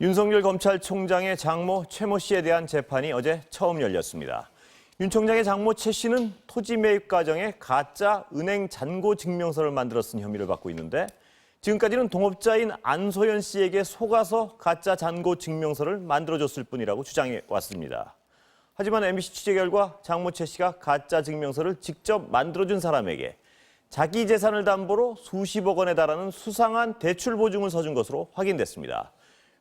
윤석열 검찰총장의 장모 최모 씨에 대한 재판이 어제 처음 열렸습니다. 윤 총장의 장모 최 씨는 토지 매입 과정에 가짜 은행 잔고 증명서를 만들어 쓴 혐의를 받고 있는데 지금까지는 동업자인 안소연 씨에게 속아서 가짜 잔고 증명서를 만들어줬을 뿐이라고 주장해 왔습니다. 하지만 MBC 취재 결과 장모 최 씨가 가짜 증명서를 직접 만들어준 사람에게 자기 재산을 담보로 수십억 원에 달하는 수상한 대출 보증을 서준 것으로 확인됐습니다.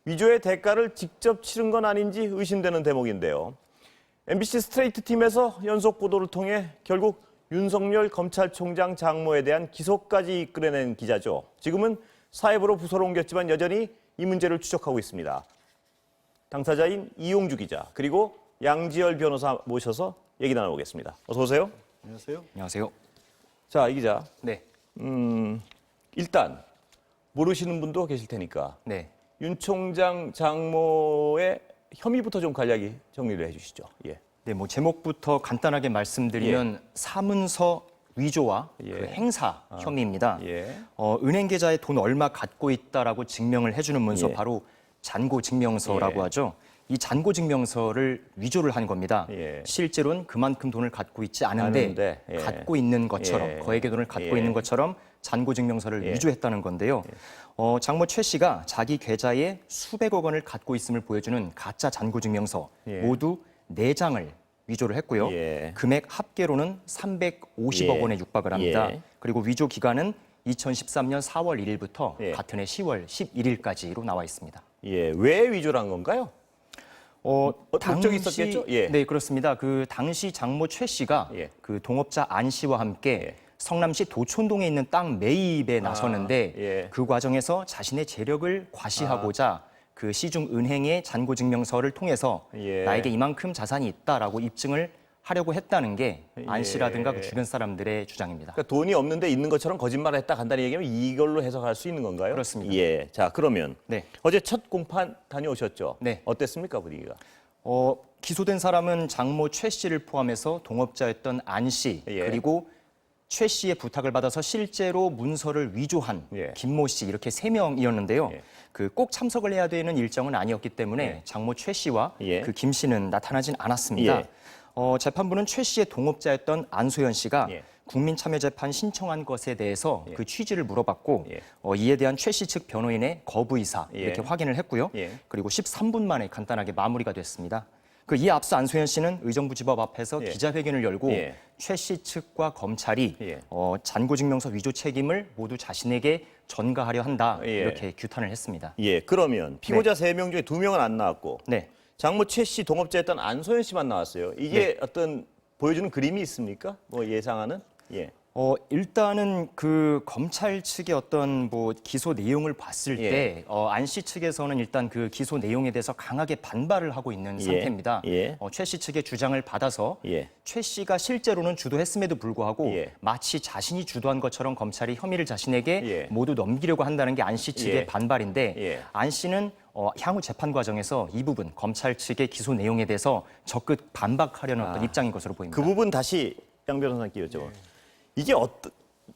위조의 대가를 직접 치른 건 아닌지 의심되는 대목인데요. MBC 스트레이트 팀에서 연속 보도를 통해 결국 윤석열 검찰총장 장모에 대한 기소까지 이끌어낸 기자죠. 지금은 사회부로 부서로 옮겼지만 여전히 이 문제를 추적하고 있습니다. 당사자인 이용주 기자 그리고 양지열 변호사 모셔서 얘기 나눠보겠습니다. 어서 오세요. 안녕하세요. 안녕하세요. 자, 이 기자. 네. 일단 모르시는 분도 계실 테니까 네. 윤 총장 장모의 혐의부터 좀 간략히 정리를 해주시죠. 예. 네, 뭐 제목부터 간단하게 말씀드리면 사문서 위조와 예. 그 행사 혐의입니다. 예. 은행 계좌에 돈 얼마 갖고 있다라고 증명을 해주는 문서 예. 바로 잔고 증명서라고 예. 하죠. 이 잔고 증명서를 위조를 한 겁니다. 예. 실제로는 그만큼 돈을 갖고 있지 않은데 예. 갖고 있는 것처럼 예. 거액의 돈을 갖고 예. 있는 것처럼 잔고 증명서를 예. 위조했다는 건데요. 장모 최 씨가 자기 계좌에 수백억 원을 갖고 있음을 보여주는 가짜 잔고 증명서 예. 모두 4장을 위조를 했고요. 예. 금액 합계로는 350억 예. 원에 육박을 합니다. 예. 그리고 위조 기간은 2013년 4월 1일부터 예. 같은 해 10월 11일까지로 나와 있습니다. 예. 왜 위조를 한 건가요? 목적이 있었겠죠? 예. 네, 그렇습니다. 그 당시 장모 최 씨가 예. 그 동업자 안 씨와 함께 예. 성남시 도촌동에 있는 땅 매입에 나섰는데 예. 그 과정에서 자신의 재력을 과시하고자 그 시중 은행의 잔고 증명서를 통해서 예. 나에게 이만큼 자산이 있다라고 입증을 하려고 했다는 게 안 예. 씨라든가 그 주변 사람들의 주장입니다. 그러니까 돈이 없는데 있는 것처럼 거짓말을 했다 간단히 얘기하면 이걸로 해석할 수 있는 건가요? 그렇습니다. 예. 자, 그러면 네. 어제 첫 공판 다녀오셨죠? 네. 어땠습니까, 분위기가? 기소된 사람은 장모 최 씨를 포함해서 동업자였던 안 씨, 예. 그리고 최 씨의 부탁을 받아서 실제로 문서를 위조한 예. 김모 씨 이렇게 3명이었는데요. 예. 그 꼭 참석을 해야 되는 일정은 아니었기 때문에 예. 장모 최 씨와 예. 그 김 씨는 나타나진 않았습니다. 예. 재판부는 최 씨의 동업자였던 안소연 씨가 예. 국민참여재판 신청한 것에 대해서 예. 그 취지를 물어봤고 예. 이에 대한 최 씨 측 변호인의 거부 의사 예. 이렇게 확인을 했고요. 예. 그리고 13분 만에 간단하게 마무리가 됐습니다. 이에 앞서 안소연 씨는 의정부지법 앞에서 예. 기자회견을 열고 예. 최 씨 측과 검찰이 예. 잔고증명서 위조 책임을 모두 자신에게 전가하려 한다 예. 이렇게 규탄을 했습니다. 예. 그러면 피고자 3명 중에 2명은 안 나왔고 네. 장모 최 씨 동업자였던 안소연 씨만 나왔어요. 이게 어떤 보여주는 그림이 있습니까? 뭐 예상하는? 예. 일단은 그 검찰 측의 어떤 뭐 기소 내용을 봤을 예. 때 안 씨 측에서는 일단 그 기소 내용에 대해서 강하게 반발을 하고 있는 예. 상태입니다. 예. 최 씨 측의 주장을 받아서 예. 최 씨가 실제로는 주도했음에도 불구하고 예. 마치 자신이 주도한 것처럼 검찰이 혐의를 자신에게 예. 모두 넘기려고 한다는 게 안 씨 측의 예. 반발인데 예. 안 씨는 향후 재판 과정에서 이 부분 검찰 측의 기소 내용에 대해서 적극 반박하려는 어떤 입장인 것으로 보입니다. 그 부분 다시 양 변호사님께 여쭤봐. 이게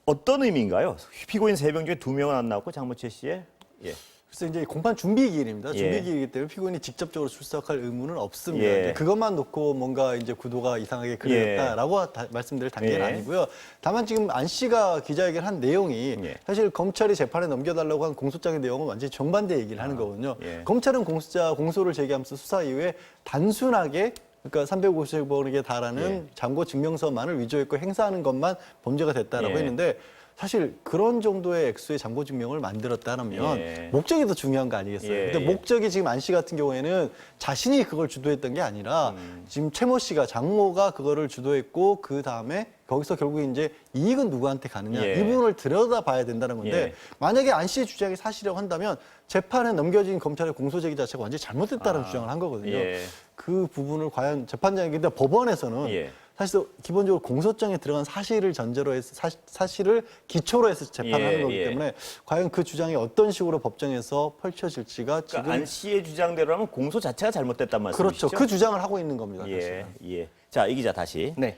어떤 의미인가요? 피고인 3명 중에 2명은 안 나왔고 장모 최 씨의 예. 그래서 이제 공판 준비 기일입니다. 예. 준비 기일이기 때문에 피고인이 직접적으로 출석할 의무는 없습니다. 예. 이제 그것만 놓고 뭔가 이제 구도가 이상하게 그려졌다라고 말씀드릴 단계는 예. 아니고요. 다만 지금 안 씨가 기자회견 한 내용이 예. 사실 검찰이 재판에 넘겨달라고 한 공소장의 내용은 완전히 정반대 얘기를 하는 거거든요. 예. 검찰은 공소를 제기하면서 수사 이후에 단순하게 그러니까 350억에 달하는 잔고 증명서만을 위조했고 행사하는 것만 범죄가 됐다라고 예. 했는데 사실 그런 정도의 액수의 잔고 증명을 만들었다면 예. 목적이 더 중요한 거 아니겠어요? 예, 근데 예. 목적이 지금 안 씨 같은 경우에는 자신이 그걸 주도했던 게 아니라 지금 최모 씨가 장모가 그거를 주도했고 그 다음에 거기서 결국 이제 이익은 누구한테 가느냐 예. 이 부분을 들여다봐야 된다는 건데 예. 만약에 안 씨의 주장이 사실이라고 한다면 재판에 넘겨진 검찰의 공소 제기 자체가 완전히 잘못됐다는 주장을 한 거거든요. 예. 그 부분을 과연 재판장이 근데 법원에서는 예. 사실 기본적으로 공소장에 들어간 사실을 전제로 해서 사실을 기초로 해서 재판하는 예, 거기 예. 때문에 과연 그 주장이 어떤 식으로 법정에서 펼쳐질지가 그러니까 지금 안 씨의 주장대로라면 공소 자체가 잘못됐단 말씀이시죠? 그렇죠. 그 주장을 하고 있는 겁니다. 예. 사실은. 예. 자, 이 기자 다시. 네.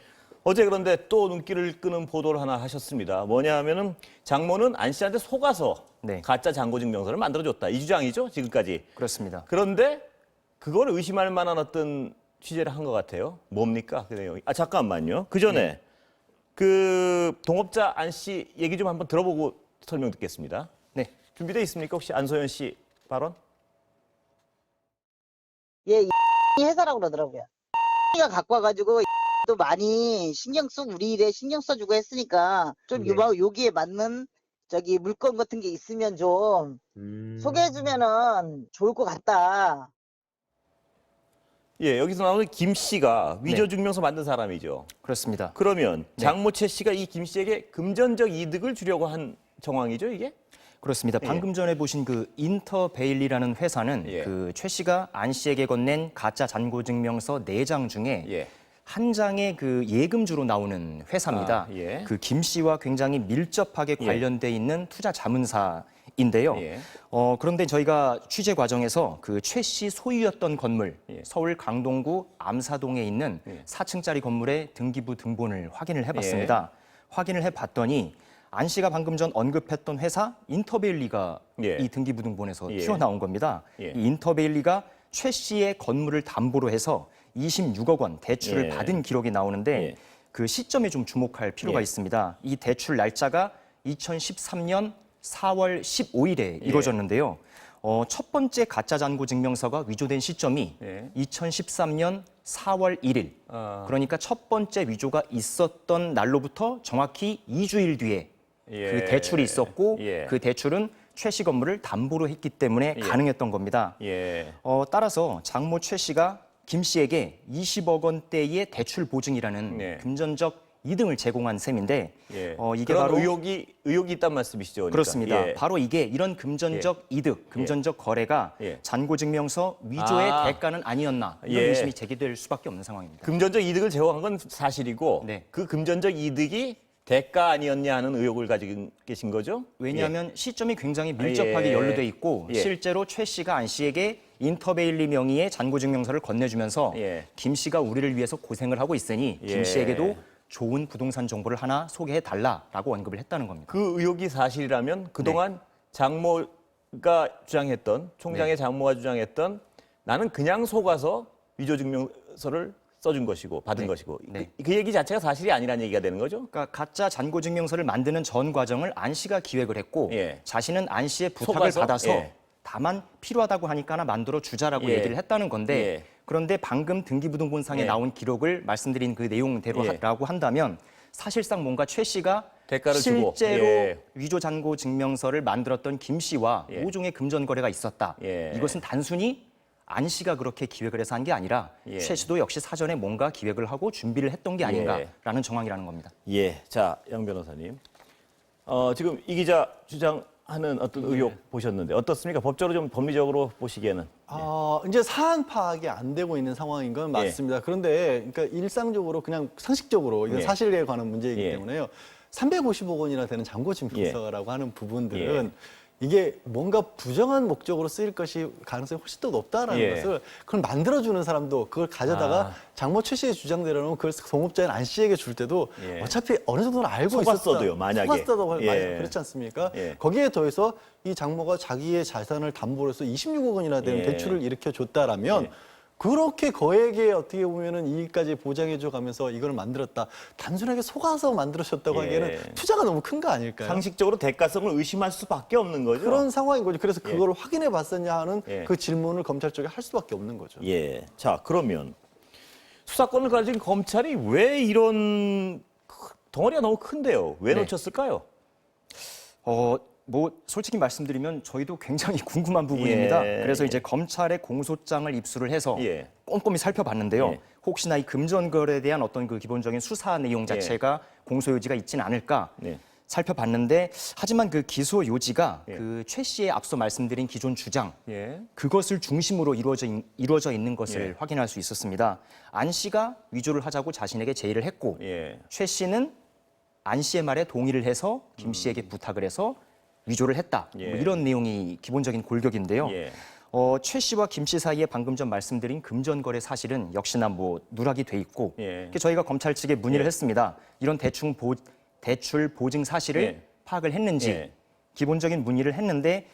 어제 그런데 또 눈길을 끄는 보도를 하나 하셨습니다. 뭐냐 하면은 장모는 안 씨한테 속아서 네. 가짜 잔고증명서를 만들어줬다. 이 주장이죠, 지금까지. 그렇습니다. 그런데 그걸 의심할 만한 어떤 취재를 한 것 같아요. 뭡니까? 그 내용이. 아, 잠깐만요. 그 전에 그 동업자 안 씨 얘기 좀 한번 들어보고 설명 듣겠습니다. 네. 준비돼 있습니까? 혹시 안소연 씨 발언? 예, 이 회사라고 그러더라고요. 가 갖고 와가지고 또 많이 우리 일에 신경 써주고 했으니까 좀 네. 여기에 맞는 저기 물건 같은 게 있으면 좀 소개해주면은 좋을 것 같다. 예, 여기서 나오는 김 씨가 위조 증명서 만든 사람이죠. 그렇습니다. 그러면 네. 장모 최 씨가 이 김 씨에게 금전적 이득을 주려고 한 정황이죠, 이게? 그렇습니다. 방금 전에 보신 그 인터베일리라는 회사는 예. 그 최 씨가 안 씨에게 건넨 가짜 잔고증명서 4장 중에 예. 한 장의 그 예금주로 나오는 회사입니다. 아, 예. 그 김 씨와 굉장히 밀접하게 예. 관련돼 있는 투자 자문사인데요. 예. 그런데 저희가 취재 과정에서 그 최 씨 소유였던 건물, 예. 서울 강동구 암사동에 있는 예. 4층짜리 건물의 등기부 등본을 확인을 해봤습니다. 확인을 해봤더니 안 씨가 방금 전 언급했던 회사 인터베일리가 예. 이 등기부 등본에서 예. 튀어나온 겁니다. 예. 이 인터베일리가 최 씨의 건물을 담보로 해서 26억 원 대출을 예. 받은 기록이 나오는데 예. 그 시점에 좀 주목할 필요가 예. 있습니다. 이 대출 날짜가 2013년 4월 15일에 예. 이루어졌는데요. 첫 번째 가짜 잔고 증명서가 위조된 시점이 예. 2013년 4월 1일. 아. 그러니까 첫 번째 위조가 있었던 날로부터 정확히 2주일 뒤에 예. 그 대출이 있었고 예. 그 대출은 최 씨 건물을 담보로 했기 때문에 예. 가능했던 겁니다. 예. 따라서 장모 최 씨가 김 씨에게 20억 원대의 대출 보증이라는 네. 금전적 이득을 제공한 셈인데 예. 이게 그런 바로 의혹이 있단 말씀이시죠? 그러니까. 그렇습니다. 예. 바로 이게 이런 금전적 이득, 금전적 거래가 예. 잔고증명서 위조의 아. 대가는 아니었나 이런 예. 의심이 제기될 수밖에 없는 상황입니다. 금전적 이득을 제공한 건 사실이고 네. 그 금전적 이득이 대가 아니었냐 하는 의혹을 가지고 계신 거죠? 왜냐하면 시점이 굉장히 밀접하게 예. 연루돼 있고 예. 실제로 최 씨가 안 씨에게 인터베일리 명의의 잔고증명서를 건네주면서 예. 김 씨가 우리를 위해서 고생을 하고 있으니 예. 김 씨에게도 좋은 부동산 정보를 하나 소개해달라라고 언급을 했다는 겁니다. 그 의혹이 사실이라면 그동안 장모가 주장했던 총장의 장모가 주장했던 나는 그냥 속아서 위조 증명서를 써준 것이고 받은 네. 것이고 네. 그 얘기 자체가 사실이 아니라는 얘기가 되는 거죠? 그러니까 가짜 잔고증명서를 만드는 전 과정을 안 씨가 기획을 했고 예. 자신은 안 씨의 부탁을 속아서? 받아서 예. 다만 필요하다고 하니까 하나 만들어 주자라고 예. 얘기를 했다는 건데 예. 그런데 방금 등기부등본상에 예. 나온 기록을 말씀드린 그 내용대로라고 한다면 사실상 뭔가 최 씨가 대가를 주고. 실제로 예. 위조 잔고 증명서를 만들었던 김 씨와 예. 모종의 금전 거래가 있었다. 예. 이것은 단순히 안 씨가 그렇게 기획을 해서 한 게 아니라 예. 최 씨도 역시 사전에 뭔가 기획을 하고 준비를 했던 게 아닌가라는 정황이라는 겁니다. 예. 자, 양 변호사님. 지금 이 기자 주장하는 어떤 의혹 보셨는데 어떻습니까? 법적으로 좀 법리적으로 보시기에는. 이제 사안 파악이 안 되고 있는 상황인 건 맞습니다. 그런데 그러니까 일상적으로 그냥 상식적으로 이건 예. 사실에 관한 문제이기 예. 때문에요. 350억 원이나 되는 잔고증명서라고 하는 부분들은 이게 뭔가 부정한 목적으로 쓰일 것이 가능성이 훨씬 더 높다라는 예. 것을 그걸 만들어주는 사람도 그걸 가져다가 장모 최 씨의 주장대로는 그걸 동업자인 안 씨에게 줄 때도 예. 어차피 어느 정도는 알고 속았어도요, 있었다. 만약에. 속았어도 예. 그렇지 않습니까? 예. 거기에 더해서 이 장모가 자기의 자산을 담보로 해서 26억 원이나 되는 예. 대출을 일으켜 줬다라면 예. 그렇게 거액의 어떻게 보면은 이익까지 보장해줘 가면서 이걸 만들었다. 단순하게 속아서 만들어졌다고 예. 하기에는 투자가 너무 큰 거 아닐까요? 상식적으로 대가성을 의심할 수밖에 없는 거죠. 그런 상황인 거죠. 그래서 그걸 확인해 봤었냐 하는 예. 그 질문을 검찰 쪽에 할 수밖에 없는 거죠. 예. 자, 그러면 수사권을 가진 검찰이 왜 이런 덩어리가 너무 큰데요? 왜 네. 놓쳤을까요? 뭐 솔직히 말씀드리면 저희도 굉장히 궁금한 부분입니다. 예. 그래서 이제 검찰에 공소장을 입수를 해서 예. 꼼꼼히 살펴봤는데요. 예. 혹시나 이 금전거래에 대한 어떤 그 기본적인 수사 내용 자체가 공소 요지가 있지는 않을까 네. 살펴봤는데 하지만 그 기소 요지가 예. 그 최 씨의 앞서 말씀드린 기존 주장 예. 그것을 중심으로 이루어져 있는 것을 예. 확인할 수 있었습니다. 안 씨가 위조를 하자고 자신에게 제의를 했고 예. 최 씨는 안 씨의 말에 동의를 해서 김 씨에게 부탁을 해서 위조를 했다. 예. 뭐 이런 내용이 기본적인 골격인데요. 예. 최 씨와 김 씨 사이에 방금 전 말씀드린 금전 거래 사실은 역시나 뭐 누락이 돼 있고 예. 저희가 검찰 측에 문의를 예. 했습니다. 이런 대출 보증 사실을 예. 파악을 했는지 예. 기본적인 문의를 했는데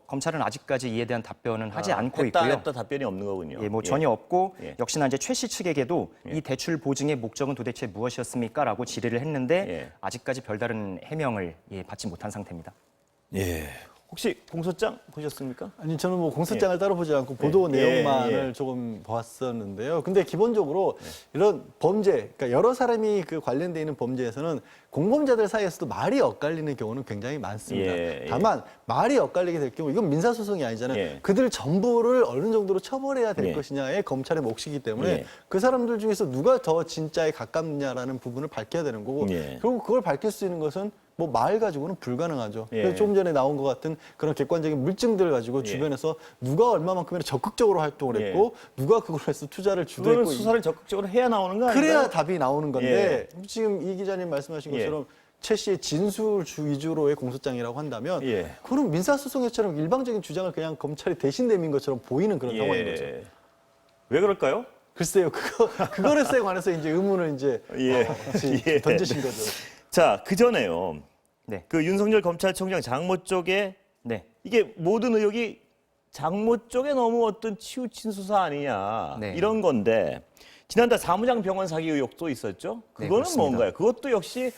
검찰은 아직까지 이에 대한 답변은 하지 않고 있고요. 했다 답변이 없는 거군요. 뭐 전혀 없고 예. 역시나 이제 최 씨 측에게도 이 대출 보증의 목적은 도대체 무엇이었습니까?라고 질의를 했는데 예. 아직까지 별다른 해명을 받지 못한 상태입니다. 예. 혹시 공소장 보셨습니까? 아니 저는 뭐 공소장을 따로 보지 않고 보도 예, 내용만을 예. 조금 봤었는데요. 근데 기본적으로 이런 범죄, 그러니까 여러 사람이 그 관련돼 있는 범죄에서는 공범자들 사이에서도 말이 엇갈리는 경우는 굉장히 많습니다. 예, 예. 다만 말이 엇갈리게 될 경우 이건 민사소송이 아니잖아요. 예. 그들 전부를 어느 정도로 처벌해야 될 예. 것이냐의 검찰의 몫이기 때문에 예. 그 사람들 중에서 누가 더 진짜에 가깝느냐라는 부분을 밝혀야 되는 거고 예. 결국 그걸 밝힐 수 있는 것은 뭐 말 가지고는 불가능하죠. 예. 그래서 조금 전에 나온 것 같은 그런 객관적인 물증들 가지고 예. 주변에서 누가 얼마만큼이나 적극적으로 활동을 했고 누가 그걸 해서 투자를 그거는 주도했고 수사를 적극적으로 해야 나오는 거 아닌가요? 그래야 답이 나오는 건데 지금 이 기자님 말씀하신 예. 것처럼 최 씨의 진술 위주로의 공소장이라고 한다면 예. 그거는 민사소송에처럼 일방적인 주장을 그냥 검찰이 대신 내민 것처럼 보이는 그런 상황인 거죠. 왜 그럴까요? 글쎄요, 그거에 관해서 이제 의문을 이제 예. 던지신 거죠. 자, 그 전에요. 네. 그 윤석열 검찰총장 장모 쪽에 네. 이게 모든 의혹이 장모 쪽에 너무 어떤 치우친 수사 아니냐 네. 이런 건데 지난달 사무장 병원 사기 의혹도 있었죠. 네, 그거는 그렇습니다. 뭔가요? 그것도 역시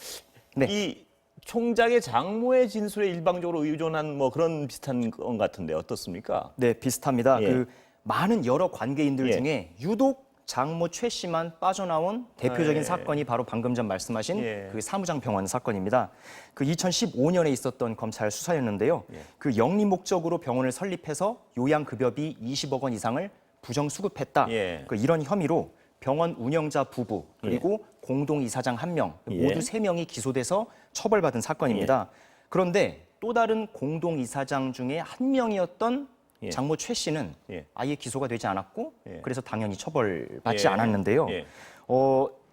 네. 이 총장의 장모의 진술에 일방적으로 의존한 뭐 그런 비슷한 건 같은데 어떻습니까? 네, 비슷합니다. 예. 그 많은 여러 관계인들 예. 중에 유독 장모 최 씨만 빠져나온 대표적인 예. 사건이 바로 방금 전 말씀하신 예. 그 사무장 병원 사건입니다. 그 2015년에 있었던 검찰 수사였는데요. 예. 그 영리 목적으로 병원을 설립해서 요양급여비 20억 원 이상을 부정수급했다. 예. 그 이런 혐의로 병원 운영자 부부 그리고 공동이사장 1명 예. 모두 3명이 기소돼서 처벌받은 사건입니다. 그런데 또 다른 공동이사장 중에 1명이었던 예. 장모 최 씨는 예. 아예 기소가 되지 않았고 예. 그래서 당연히 처벌받지 예. 않았는데요. 예.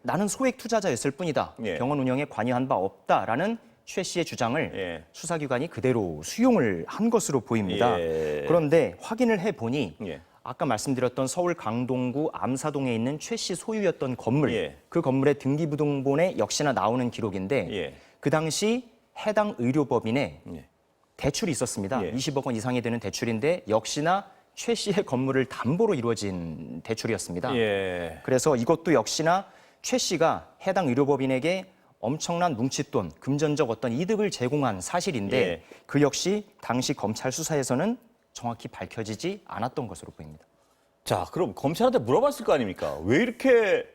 나는 소액 투자자였을 뿐이다. 예. 병원 운영에 관여한 바 없다라는 최 씨의 주장을 예. 수사기관이 그대로 수용을 한 것으로 보입니다. 예. 그런데 확인을 해보니 예. 아까 말씀드렸던 서울 강동구 암사동에 있는 최 씨 소유였던 건물, 예. 그 건물의 등기부등본에 역시나 나오는 기록인데 예. 그 당시 해당 의료법인에 예. 대출이 있었습니다. 예. 20억 원 이상이 되는 대출인데 역시나 최 씨의 건물을 담보로 이루어진 대출이었습니다. 예. 그래서 이것도 역시나 최 씨가 해당 의료법인에게 엄청난 뭉칫돈, 금전적 어떤 이득을 제공한 사실인데 예. 그 역시 당시 검찰 수사에서는 정확히 밝혀지지 않았던 것으로 보입니다. 자, 그럼 검찰한테 물어봤을 거 아닙니까? 왜 이렇게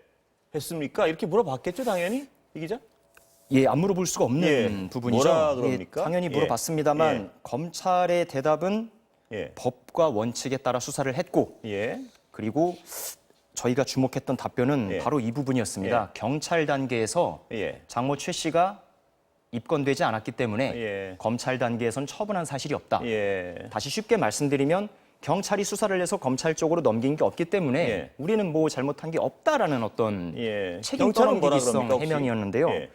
했습니까? 이렇게 물어봤겠죠, 당연히 이 기자? 예, 안 물어볼 수가 없는 예. 부분이죠. 뭐라 그럽니까? 당연히 예. 물어봤습니다만 예. 검찰의 대답은 예. 법과 원칙에 따라 수사를 했고 예. 그리고 저희가 주목했던 답변은 예. 바로 이 부분이었습니다. 경찰 단계에서 예. 장모 최 씨가 입건되지 않았기 때문에 예. 검찰 단계에선 처분한 사실이 없다. 예. 다시 쉽게 말씀드리면 경찰이 수사를 해서 검찰 쪽으로 넘긴 게 없기 때문에 예. 우리는 뭐 잘못한 게 없다라는 어떤 예. 책임 경찰은 뭐라 떠넘기기성 그럽니까, 혹시? 해명이었는데요. 예.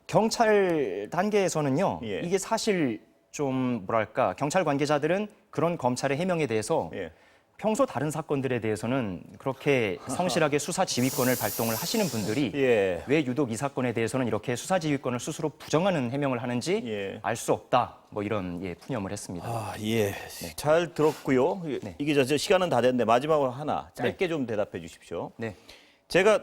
경찰 단계에서는요. 예. 이게 사실 좀 뭐랄까 경찰 관계자들은 그런 검찰의 해명에 대해서 예. 평소 다른 사건들에 대해서는 그렇게 성실하게 수사 지휘권을 발동을 하시는 분들이 예. 왜 유독 이 사건에 대해서는 이렇게 수사 지휘권을 스스로 부정하는 해명을 하는지 예. 알 수 없다. 뭐 이런 푸념을 했습니다. 아, 예. 잘 들었고요. 네. 이게 저 시간은 다 됐는데 마지막으로 하나 짧게 좀 대답해 주십시오. 네. 제가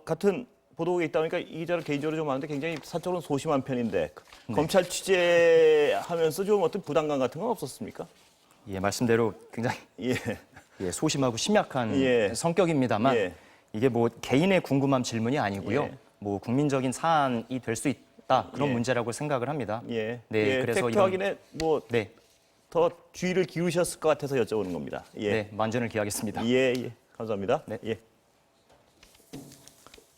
같은 보도국에 있다 보니까 이 기자를 개인적으로 좀 아는데 굉장히 사적으로는 소심한 편인데 검찰 취재하면서 좀 어떤 부담감 같은 건 없었습니까? 예, 말씀대로 굉장히 예. 소심하고 심약한 예. 성격입니다만 예. 이게 뭐 개인의 궁금한 질문이 아니고요. 예. 뭐 국민적인 사안이 될 수 있다 그런 예. 문제라고 생각을 합니다. 예. 네, 예, 그래서 팩트 이런- 확인에 뭐 더 네, 주의를 기울이셨을 것 같아서 여쭤보는 겁니다. 예. 네, 만전을 기하겠습니다. 예, 예. 감사합니다. 네. 예.